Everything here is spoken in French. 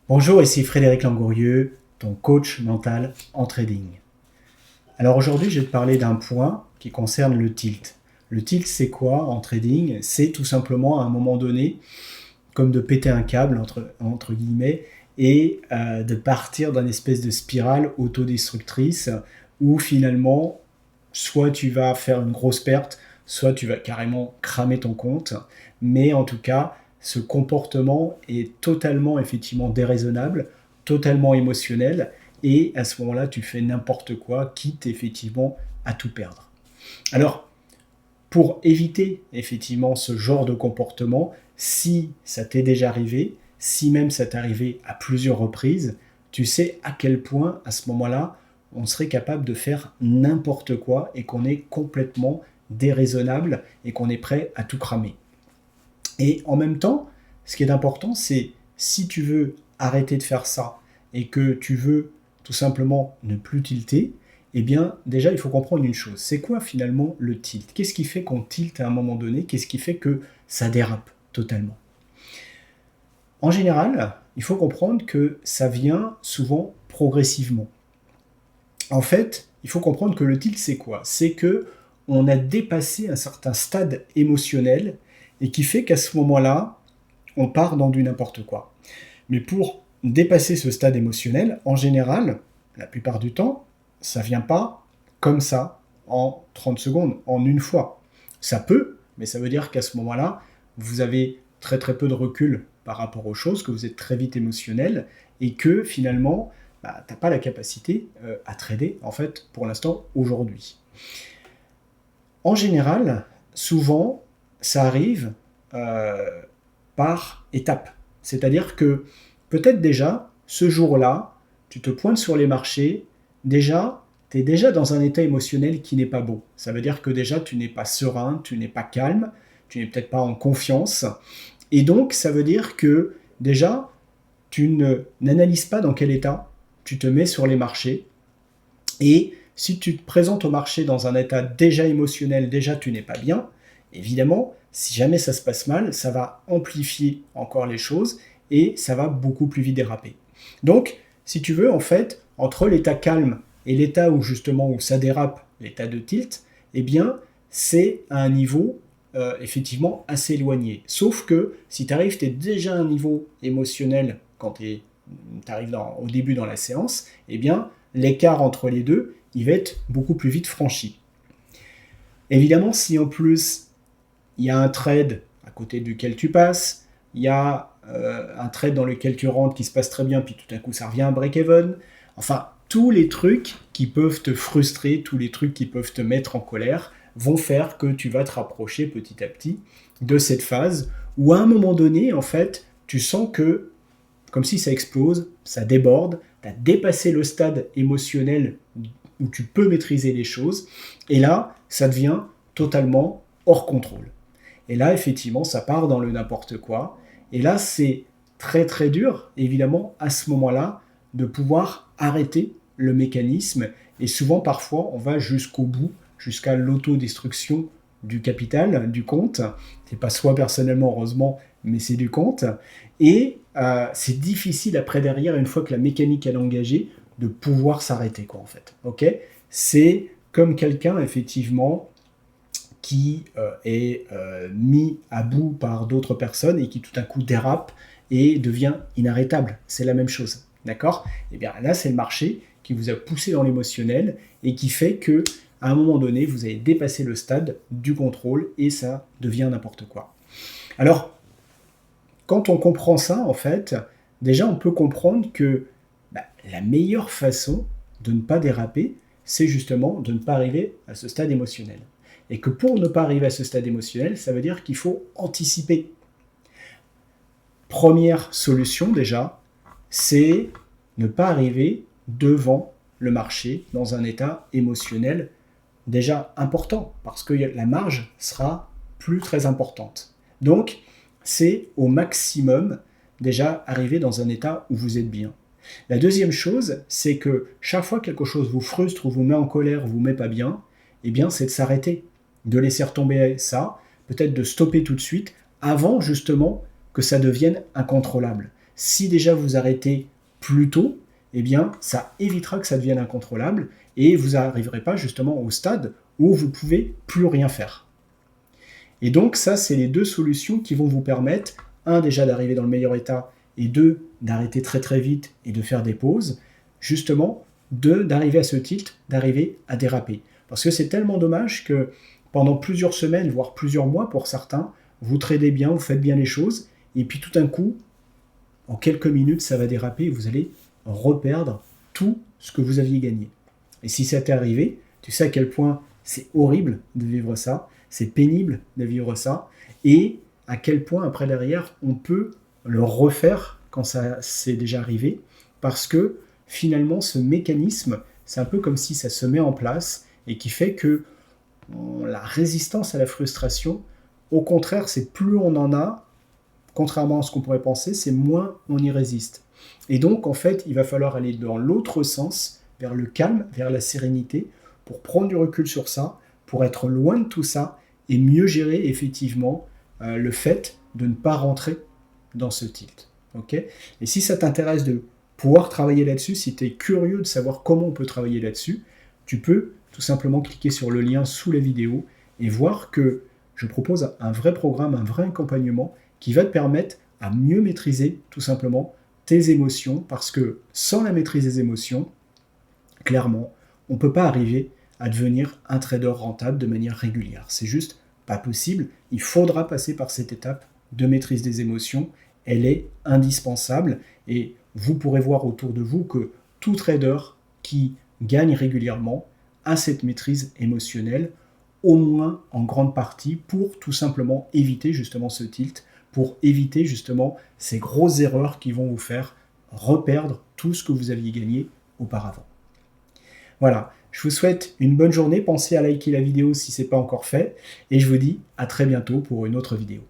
Bonjour, ici Frédéric Langourieux, ton coach mental en trading. Alors aujourd'hui, je vais te parler d'un point qui concerne le tilt. Le tilt, c'est quoi en trading? C'est tout simplement à un moment donné, comme de péter un câble, entre guillemets, et de partir dans une espèce de spirale autodestructrice où finalement, soit tu vas faire une grosse perte, soit tu vas carrément cramer ton compte, mais en tout cas, ce comportement est totalement effectivement déraisonnable, totalement émotionnel, et à ce moment-là, tu fais n'importe quoi, quitte effectivement à tout perdre. Alors, pour éviter effectivement ce genre de comportement, si ça t'est déjà arrivé, si même ça t'est arrivé à plusieurs reprises, tu sais à quel point à ce moment-là, on serait capable de faire n'importe quoi et qu'on est complètement déraisonnable et qu'on est prêt à tout cramer. Et en même temps, ce qui est important, c'est si tu veux arrêter de faire ça et que tu veux tout simplement ne plus tilter, eh bien déjà il faut comprendre une chose. C'est quoi finalement le tilt? Qu'est-ce qui fait qu'on tilte à un moment donné? Qu'est-ce qui fait que ça dérape totalement? En général, il faut comprendre que ça vient souvent progressivement. En fait, il faut comprendre que le tilt, c'est quoi? C'est que on a dépassé un certain stade émotionnel et qui fait qu'à ce moment-là, on part dans du n'importe quoi. Mais pour dépasser ce stade émotionnel, en général, la plupart du temps, ça vient pas comme ça en 30 secondes, en une fois. Ça peut, mais ça veut dire qu'à ce moment-là, vous avez très très peu de recul par rapport aux choses, que vous êtes très vite émotionnel et que finalement, tu n'as pas la capacité à trader, en fait, pour l'instant, aujourd'hui. En général, souvent, ça arrive par étapes. C'est-à-dire que peut-être déjà, ce jour-là, tu te pointes sur les marchés, déjà, tu es déjà dans un état émotionnel qui n'est pas beau. Ça veut dire que déjà, tu n'es pas serein, tu n'es pas calme, tu n'es peut-être pas en confiance. Et donc, ça veut dire que déjà, tu n'analyses pas dans quel état tu te mets sur les marchés. Et si tu te présentes au marché dans un état déjà émotionnel, déjà tu n'es pas bien, évidemment, si jamais ça se passe mal, ça va amplifier encore les choses et ça va beaucoup plus vite déraper. Donc, si tu veux, en fait, entre l'état calme et l'état où justement où ça dérape, l'état de tilt, eh bien, c'est à un niveau effectivement assez éloigné. Sauf que si tu arrives, tu es déjà à un niveau émotionnel quand tu arrives au début dans la séance, eh bien, l'écart entre les deux, il va être beaucoup plus vite franchi. Évidemment, si en plus, il y a un trade à côté duquel tu passes, il y a un trade dans lequel tu rentres qui se passe très bien, puis tout à coup ça revient à break-even, enfin, tous les trucs qui peuvent te frustrer, tous les trucs qui peuvent te mettre en colère, vont faire que tu vas te rapprocher petit à petit de cette phase où à un moment donné, en fait, tu sens que, comme si ça explose, ça déborde, tu as dépassé le stade émotionnel où tu peux maîtriser les choses, et là, ça devient totalement hors contrôle. Et là, effectivement, ça part dans le n'importe quoi, et là, c'est très très dur, évidemment, à ce moment-là, de pouvoir arrêter le mécanisme, et souvent, parfois, on va jusqu'au bout, jusqu'à l'autodestruction du capital, du compte. C'est pas soi personnellement, heureusement, mais c'est du compte. Et c'est difficile après derrière, une fois que la mécanique est engagée, de pouvoir s'arrêter, quoi, en fait. Ok? C'est comme quelqu'un, effectivement, qui est mis à bout par d'autres personnes et qui tout à coup dérape et devient inarrêtable. C'est la même chose. D'accord? Et bien là, c'est le marché qui vous a poussé dans l'émotionnel et qui fait que à un moment donné, vous avez dépassé le stade du contrôle et ça devient n'importe quoi. Alors, quand on comprend ça, en fait, déjà, on peut comprendre que la meilleure façon de ne pas déraper, c'est justement de ne pas arriver à ce stade émotionnel. Et que pour ne pas arriver à ce stade émotionnel, ça veut dire qu'il faut anticiper. Première solution déjà, c'est ne pas arriver devant le marché dans un état émotionnel déjà important, parce que la marge sera plus très importante. Donc, c'est au maximum déjà arriver dans un état où vous êtes bien. La deuxième chose, c'est que chaque fois que quelque chose vous frustre ou vous met en colère, vous met pas bien, eh bien, c'est de s'arrêter, de laisser retomber ça, peut-être de stopper tout de suite, avant justement que ça devienne incontrôlable. Si déjà vous arrêtez plus tôt, eh bien, ça évitera que ça devienne incontrôlable et vous n'arriverez pas justement au stade où vous ne pouvez plus rien faire. Et donc ça, c'est les deux solutions qui vont vous permettre, un, déjà d'arriver dans le meilleur état, et deux, d'arrêter très très vite et de faire des pauses, justement, d'arriver à ce tilt, d'arriver à déraper. Parce que c'est tellement dommage que pendant plusieurs semaines, voire plusieurs mois pour certains, vous tradez bien, vous faites bien les choses, et puis tout d'un coup, en quelques minutes, ça va déraper et vous allez reperdre tout ce que vous aviez gagné. Et si ça t'est arrivé, tu sais à quel point c'est horrible de vivre ça, c'est pénible de vivre ça, et à quel point après derrière, on peut le refaire quand ça s'est déjà arrivé, parce que finalement, ce mécanisme, c'est un peu comme si ça se met en place et qui fait que la résistance à la frustration, au contraire, c'est plus on en a, contrairement à ce qu'on pourrait penser, c'est moins on y résiste. Et donc, en fait, il va falloir aller dans l'autre sens, vers le calme, vers la sérénité, pour prendre du recul sur ça, pour être loin de tout ça et mieux gérer effectivement le fait de ne pas rentrer dans ce tilt. Okay, et si ça t'intéresse de pouvoir travailler là-dessus, si tu es curieux de savoir comment on peut travailler là-dessus, tu peux tout simplement cliquer sur le lien sous la vidéo et voir que je propose un vrai programme, un vrai accompagnement qui va te permettre à mieux maîtriser tout simplement tes émotions, parce que sans la maîtrise des émotions, clairement, on ne peut pas arriver à devenir un trader rentable de manière régulière. C'est juste pas possible. Il faudra passer par cette étape de maîtrise des émotions. Elle est indispensable et vous pourrez voir autour de vous que tout trader qui gagne régulièrement a cette maîtrise émotionnelle, au moins en grande partie, pour tout simplement éviter justement ce tilt, pour éviter justement ces grosses erreurs qui vont vous faire reperdre tout ce que vous aviez gagné auparavant. Voilà, je vous souhaite une bonne journée, pensez à liker la vidéo si ce n'est pas encore fait, et je vous dis à très bientôt pour une autre vidéo.